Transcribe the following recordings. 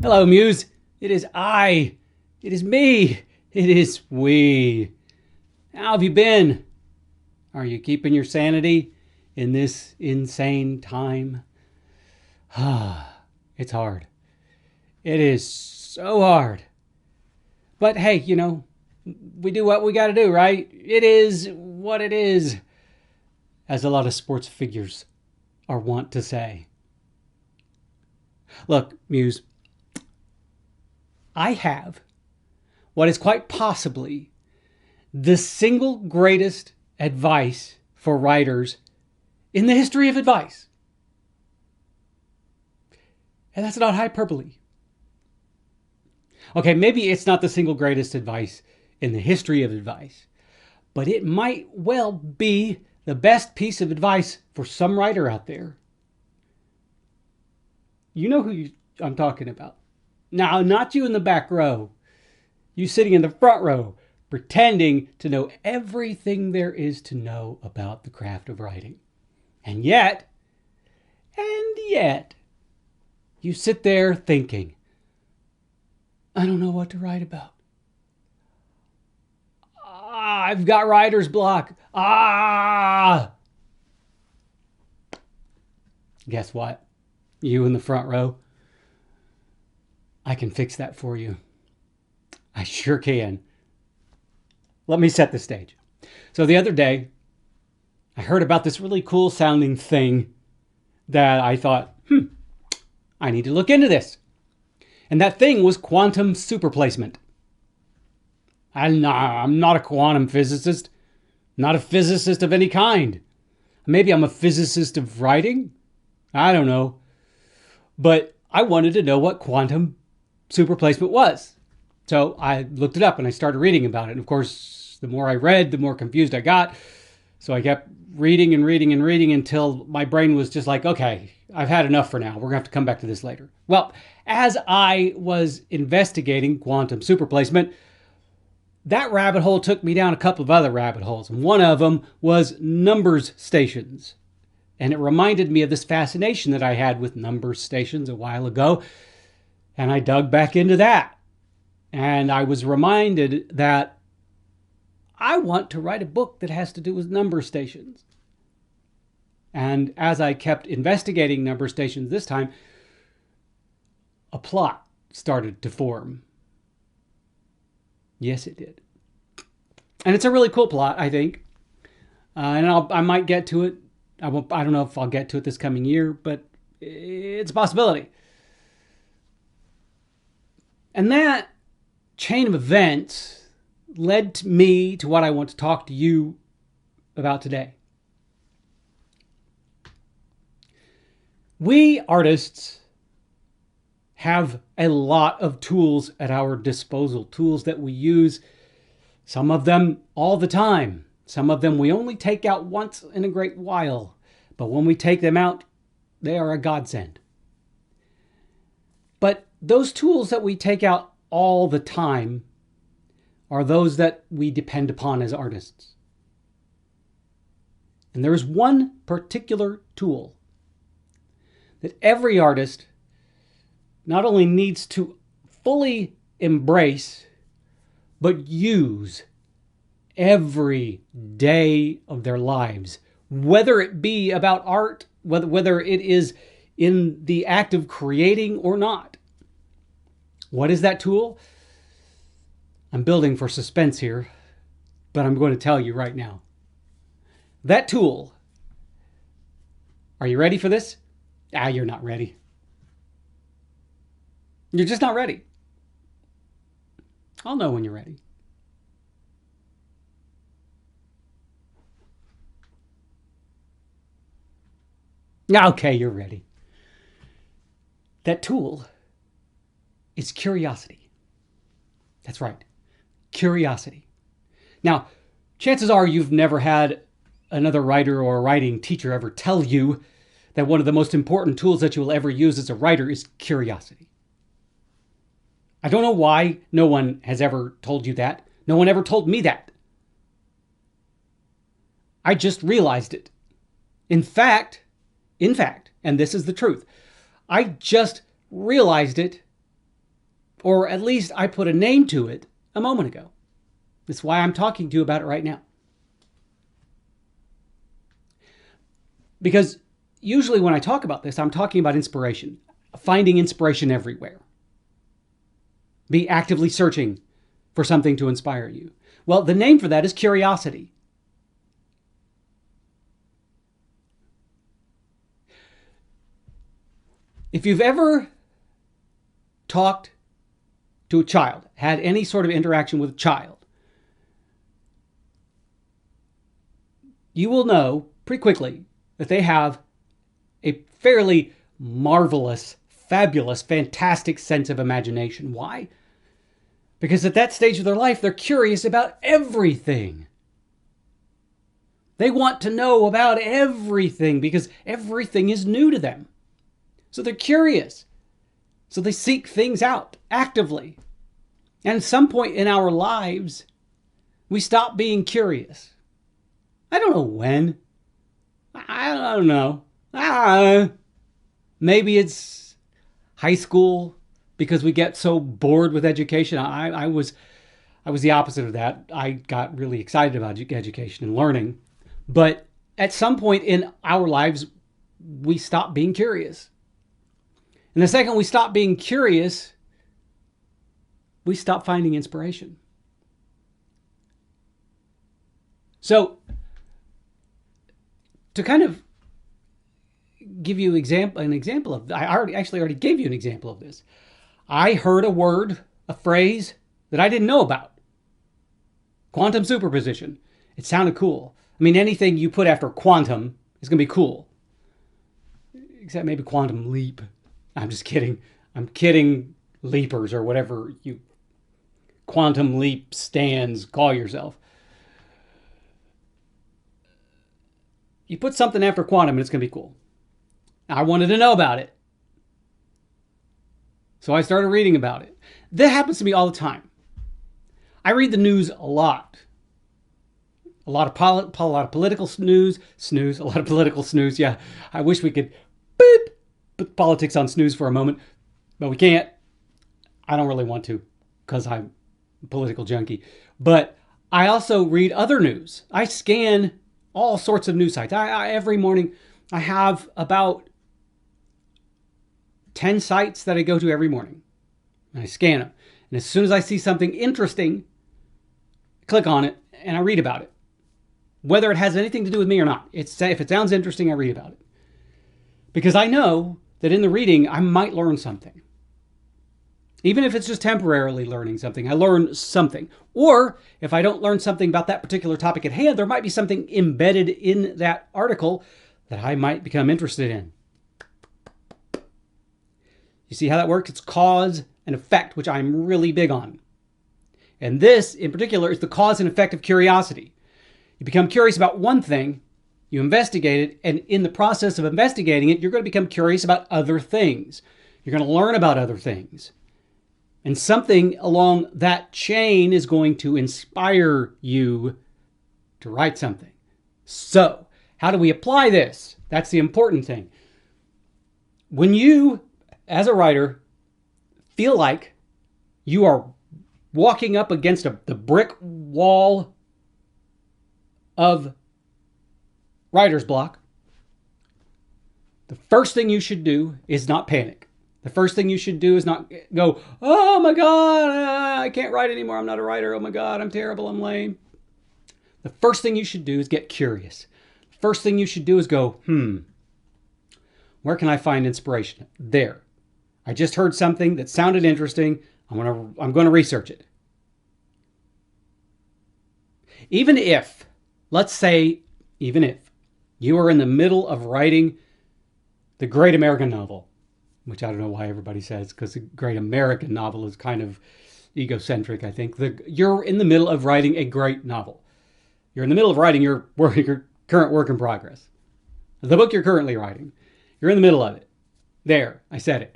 Hello, Muse. It is I. It is me. It is we. How have you been? Are you keeping your sanity in this insane time? It's hard. It is so hard. But hey, we do what we got to do, right? It is what it is, as a lot of sports figures are wont to say. Look, Muse, I have what is quite possibly the single greatest advice for writers in the history of advice. And that's not hyperbole. Okay, maybe it's not the single greatest advice in the history of advice, but it might well be the best piece of advice for some writer out there. You know who I'm talking about. Now, not you in the back row. You sitting in the front row, pretending to know everything there is to know about the craft of writing. And yet, you sit there thinking, I don't know what to write about. I've got writer's block. Guess what? You in the front row, I can fix that for you. I sure can. Let me set the stage. So the other day, I heard about this really cool sounding thing that I thought, I need to look into this. And that thing was quantum superplacement. I'm not a quantum physicist, not a physicist of any kind. Maybe I'm a physicist of writing. I don't know. But I wanted to know what quantum superplacement was. So I looked it up and I started reading about it. And of course, the more I read, the more confused I got. So I kept reading until my brain was just like, okay, I've had enough for now. We're going to have to come back to this later. Well, as I was investigating quantum superplacement, that rabbit hole took me down a couple of other rabbit holes. And one of them was numbers stations. And it reminded me of this fascination that I had with numbers stations a while ago. And I dug back into that. And I was reminded that I want to write a book that has to do with number stations. And as I kept investigating number stations this time, a plot started to form. Yes, it did. And it's a really cool plot, I think. And I might get to it. I don't know if I'll get to it this coming year, but it's a possibility. And that chain of events led me to what I want to talk to you about today. We artists have a lot of tools at our disposal, tools that we use, some of them all the time. Some of them we only take out once in a great while, but when we take them out, they are a godsend. But those tools that we take out all the time are those that we depend upon as artists. And there is one particular tool that every artist not only needs to fully embrace, but use every day of their lives, whether it be about art, whether it is in the act of creating or not. What is that tool? I'm building for suspense here, but I'm going to tell you right now. That tool, are you ready for this? You're not ready. You're just not ready. I'll know when you're ready. Okay, you're ready. That tool is curiosity. That's right. Curiosity. Now, chances are you've never had another writer or a writing teacher ever tell you that one of the most important tools that you will ever use as a writer is curiosity. I don't know why no one has ever told you that. No one ever told me that. I just realized it. In fact, and this is the truth, I just realized it Or at least I put a name to it a moment ago. That's why I'm talking to you about it right now. Because usually when I talk about this, I'm talking about inspiration, finding inspiration everywhere. Be actively searching for something to inspire you. Well, the name for that is curiosity. If you've ever talked to a child, had any sort of interaction with a child, you will know pretty quickly that they have a fairly marvelous, fabulous, fantastic sense of imagination. Why? Because at that stage of their life, they're curious about everything. They want to know about everything because everything is new to them. So they're curious. So they seek things out actively. And at some point in our lives, we stop being curious. I don't know when. I don't know. Maybe it's high school because we get so bored with education. I was the opposite of that. I got really excited about education and learning. But at some point in our lives, we stop being curious. And the second we stop being curious, we stop finding inspiration. So, to kind of give you an example of, I already gave you an example of this. I heard a word, a phrase that I didn't know about. Quantum superposition. It sounded cool. I mean, anything you put after quantum is going to be cool. Except maybe quantum leap. I'm just kidding. I'm kidding, leapers or whatever you quantum leap stands call yourself. You put something after quantum and it's going to be cool. I wanted to know about it. So I started reading about it. That happens to me all the time. I read the news a lot. A lot of political snooze. A lot of political snooze. Yeah, I wish we could put politics on snooze for a moment, but we can't. I don't really want to because I'm a political junkie. But I also read other news. I scan all sorts of news sites. Every morning I have about 10 sites that I go to every morning. And I scan them. And as soon as I see something interesting, I click on it and I read about it. Whether it has anything to do with me or not. If it sounds interesting, I read about it. Because I know that in the reading, I might learn something. Even if it's just temporarily learning something, I learn something. Or if I don't learn something about that particular topic at hand, there might be something embedded in that article that I might become interested in. You see how that works? It's cause and effect, which I'm really big on. And this, in particular, is the cause and effect of curiosity. You become curious about one thing, you investigate it, and in the process of investigating it, you're going to become curious about other things. You're going to learn about other things. And something along that chain is going to inspire you to write something. So, how do we apply this? That's the important thing. When you, as a writer, feel like you are walking up against the brick wall of writer's block, the first thing you should do is not panic. The first thing you should do is not go, oh my God, I can't write anymore. I'm not a writer. Oh my God, I'm terrible. I'm lame. The first thing you should do is get curious. The first thing you should do is go, where can I find inspiration? There. I just heard something that sounded interesting. I'm going to research it. Even if, let's say, even if you are in the middle of writing the great American novel, which I don't know why everybody says, because the great American novel is kind of egocentric, I think. You're in the middle of writing a great novel. You're in the middle of writing your current work in progress. The book you're currently writing. You're in the middle of it. There, I said it.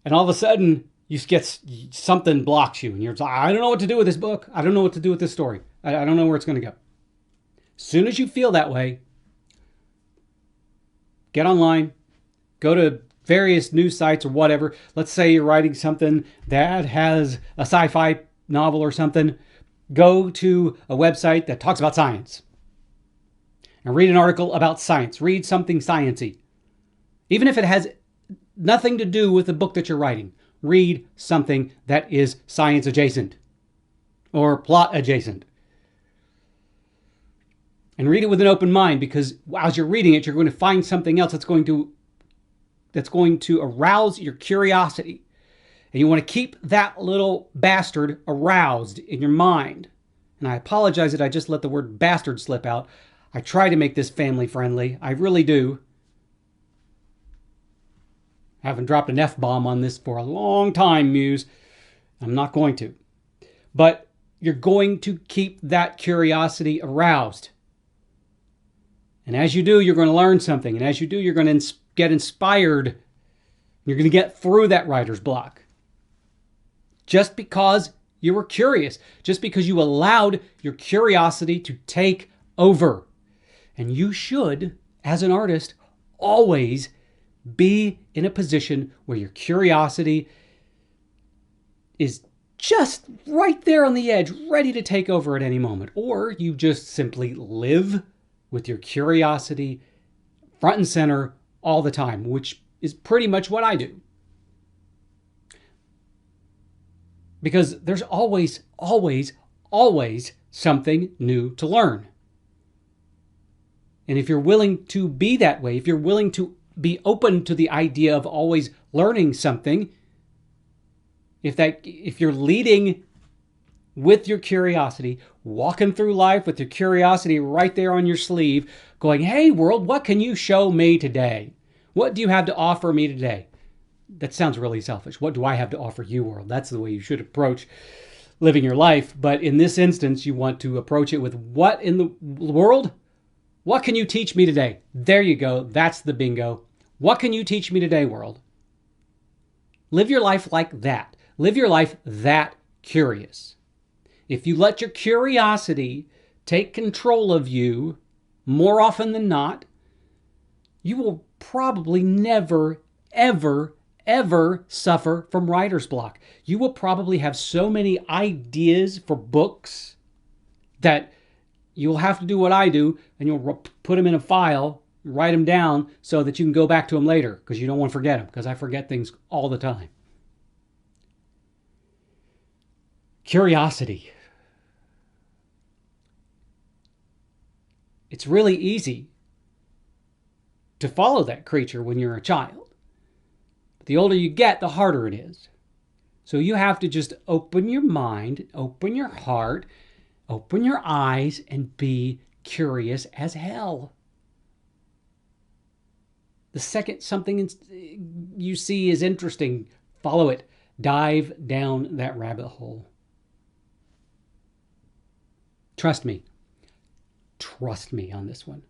And all of a sudden, you get something blocks you. And you're like, I don't know what to do with this book. I don't know what to do with this story. I don't know where it's going to go. As soon as you feel that way, get online, go to various news sites or whatever. Let's say you're writing something that has a sci-fi novel or something. Go to a website that talks about science and read an article about science. Read something sciencey. Even if it has nothing to do with the book that you're writing, read something that is science adjacent or plot adjacent. And read it with an open mind, because as you're reading it, you're going to find something else that's going to arouse your curiosity. And you want to keep that little bastard aroused in your mind. And I apologize that I just let the word bastard slip out. I try to make this family friendly. I really do. I haven't dropped an F-bomb on this for a long time, Muse. I'm not going to. But you're going to keep that curiosity aroused. And as you do, you're going to learn something. And as you do, you're going to get inspired. You're going to get through that writer's block. Just because you were curious. Just because you allowed your curiosity to take over. And you should, as an artist, always be in a position where your curiosity is just right there on the edge, ready to take over at any moment. Or you just simply live with your curiosity front and center all the time, which is pretty much what I do. Because there's always, always, always something new to learn. And if you're willing to be that way, if you're willing to be open to the idea of always learning something, if you're leading with your curiosity, walking through life with your curiosity right there on your sleeve, going, hey world, what can you show me today? What do you have to offer me today? That sounds really selfish. What do I have to offer you, world? That's the way you should approach living your life. But in this instance, you want to approach it with, what in the world? What can you teach me today? There you go. That's the bingo. What can you teach me today, world? Live your life like that. Live your life that curious. If you let your curiosity take control of you more often than not, you will probably never, ever, ever suffer from writer's block. You will probably have so many ideas for books that you'll have to do what I do, and you'll put them in a file, write them down so that you can go back to them later, because you don't want to forget them, because I forget things all the time. Curiosity. It's really easy to follow that creature when you're a child. But the older you get, the harder it is. So you have to just open your mind, open your heart, open your eyes, and be curious as hell. The second something you see is interesting, follow it. Dive down that rabbit hole. Trust me. Trust me on this one.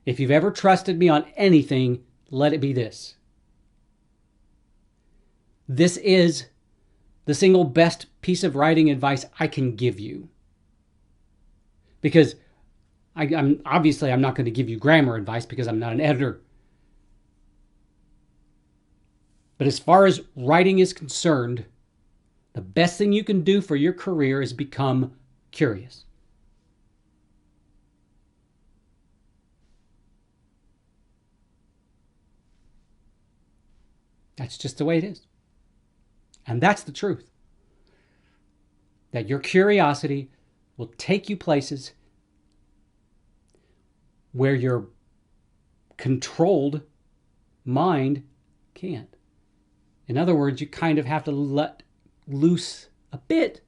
If you've ever trusted me on anything, let it be this. This is the single best piece of writing advice I can give you. Because I'm obviously not going to give you grammar advice because I'm not an editor. But as far as writing is concerned, the best thing you can do for your career is become curious. That's just the way it is. And that's the truth. That your curiosity will take you places where your controlled mind can't. In other words, you kind of have to let loose a bit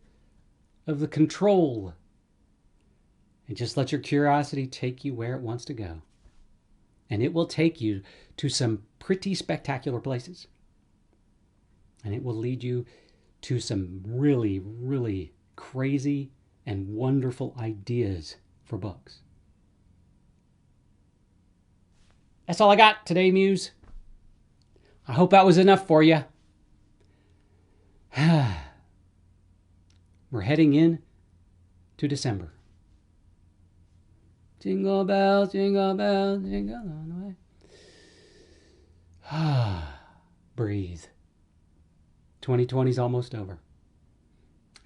of the control and just let your curiosity take you where it wants to go. And it will take you to some pretty spectacular places. And it will lead you to some really, really crazy and wonderful ideas for books. That's all I got today, Muse. I hope that was enough for you. We're heading in to December. Jingle bells, jingle bells, jingle all the way. breathe. 2020 is almost over.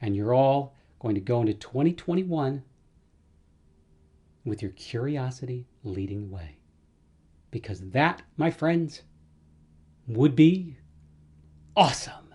And you're all going to go into 2021 with your curiosity leading the way. Because that, my friends, would be awesome.